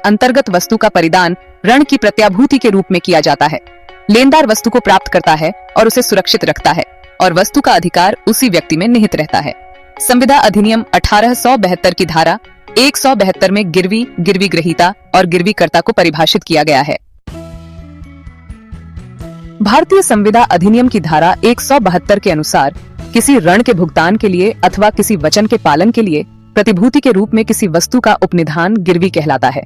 अंतर्गत वस्तु का परिदान ऋण की प्रत्याभूति के रूप में किया जाता है। लेनदार वस्तु को प्राप्त करता है और उसे सुरक्षित रखता है और वस्तु का अधिकार उसी व्यक्ति में निहित रहता है। संविदा अधिनियम 1872 की धारा 172 में गिरवी, गिरवी ग्रहीता और गिरवीकर्ता को परिभाषित किया गया है। भारतीय संविदा अधिनियम की धारा 172 के अनुसार किसी ऋण के भुगतान के लिए अथवा किसी वचन के पालन के लिए प्रतिभूति के रूप में किसी वस्तु का उपनिधान गिरवी कहलाता है।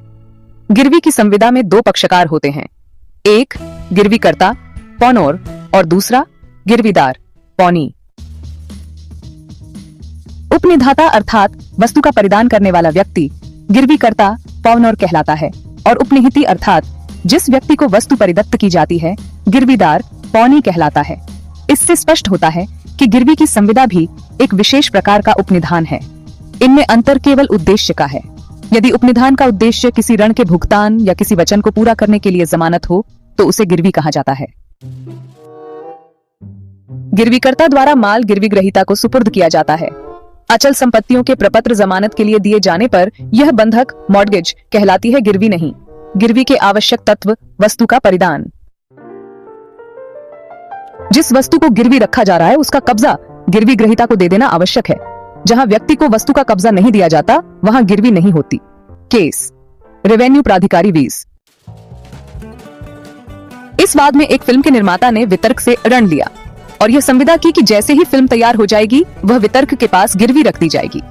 गिरवी की संविदा में दो पक्षकार होते हैं, एक गिरवीकर्ता पौनोर और दूसरा गिरवीदार पौनी। उपनिधाता अर्थात वस्तु का परिदान करने वाला व्यक्ति गिरवीकर्ता पौनोर कहलाता है और उपनिहिती अर्थात जिस व्यक्ति को वस्तु परिदत्त की जाती है गिरवीदार पौनी कहलाता है। इससे स्पष्ट होता है कि गिरवी की संविदा भी एक विशेष प्रकार का उपनिधान है। इनमें अंतर केवल उद्देश्य का है। यदि उपनिधान का उद्देश्य किसी ऋण के भुगतान या किसी वचन को पूरा करने के लिए जमानत हो तो उसे गिरवी कहा जाता है। गिरवीकर्ता द्वारा माल गिरवी ग्रहीता को सुपुर्द किया जाता है। अचल संपत्तियों के प्रपत्र जमानत के लिए दिए जाने पर यह बंधक मॉर्गेज कहलाती है, गिरवी नहीं। गिरवी के आवश्यक तत्व वस्तु का परिदान। जिस वस्तु को गिरवी रखा जा रहा है उसका कब्जा गिरवी ग्रहीता को दे देना आवश्यक है। जहां व्यक्ति को वस्तु का कब्जा नहीं दिया जाता वहां गिरवी नहीं होती। केस रेवेन्यू प्राधिकारी वीज। इस वाद में एक फिल्म के निर्माता ने वितर्क से ऋण लिया और यह संविदा की कि जैसे ही फिल्म तैयार हो जाएगी वह वितर्क के पास गिरवी रख दी जाएगी।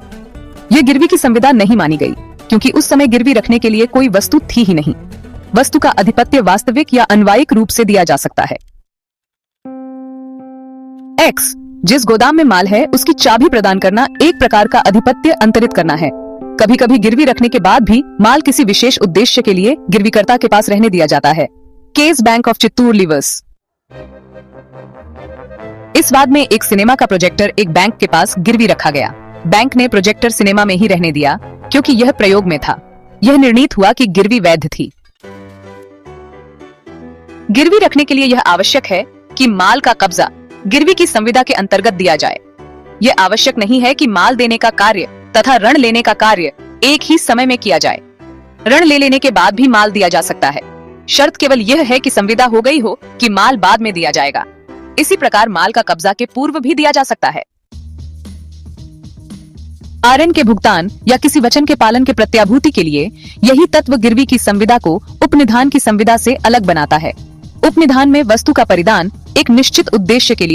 यह गिरवी की संविदा नहीं मानी गई क्योंकि उस समय गिरवी रखने के लिए कोई वस्तु थी ही नहीं। वस्तु का अधिपत्य वास्तविक या अन्वायिक रूप से दिया जा सकता है। एक्स जिस गोदाम में माल है उसकी चाबी प्रदान करना एक प्रकार का अधिपत्य अंतरित करना है। कभी कभी गिरवी रखने के बाद भी माल किसी विशेष उद्देश्य के लिए गिरवीकर्ता के पास रहने दिया जाता है। Case bank of Chittoor levers. इस वाद में एक सिनेमा का प्रोजेक्टर एक बैंक के पास गिरवी रखा गया। बैंक ने प्रोजेक्टर सिनेमा में ही रहने दिया क्योंकि यह प्रयोग में था। यह निर्णीत हुआ कि गिरवी वैध थी। गिरवी रखने के लिए यह आवश्यक है कि माल का कब्जा गिरवी की संविदा के अंतर्गत दिया जाए। यह आवश्यक नहीं है कि माल देने का कार्य तथा ऋण लेने का कार्य एक ही समय में किया जाए। ऋण ले लेने के बाद भी माल दिया जा सकता है। शर्त केवल यह है कि संविदा हो गई हो कि माल बाद में दिया जाएगा। इसी प्रकार माल का कब्जा के पूर्व भी दिया जा सकता है। ऋण के भुगतान या किसी वचन के पालन के प्रत्याभूति के लिए यही तत्व गिरवी की संविदा को उपनिधान की संविदा से अलग बनाता है। उपनिधान में वस्तु का परिदान एक निश्चित उद्देश्य के लिए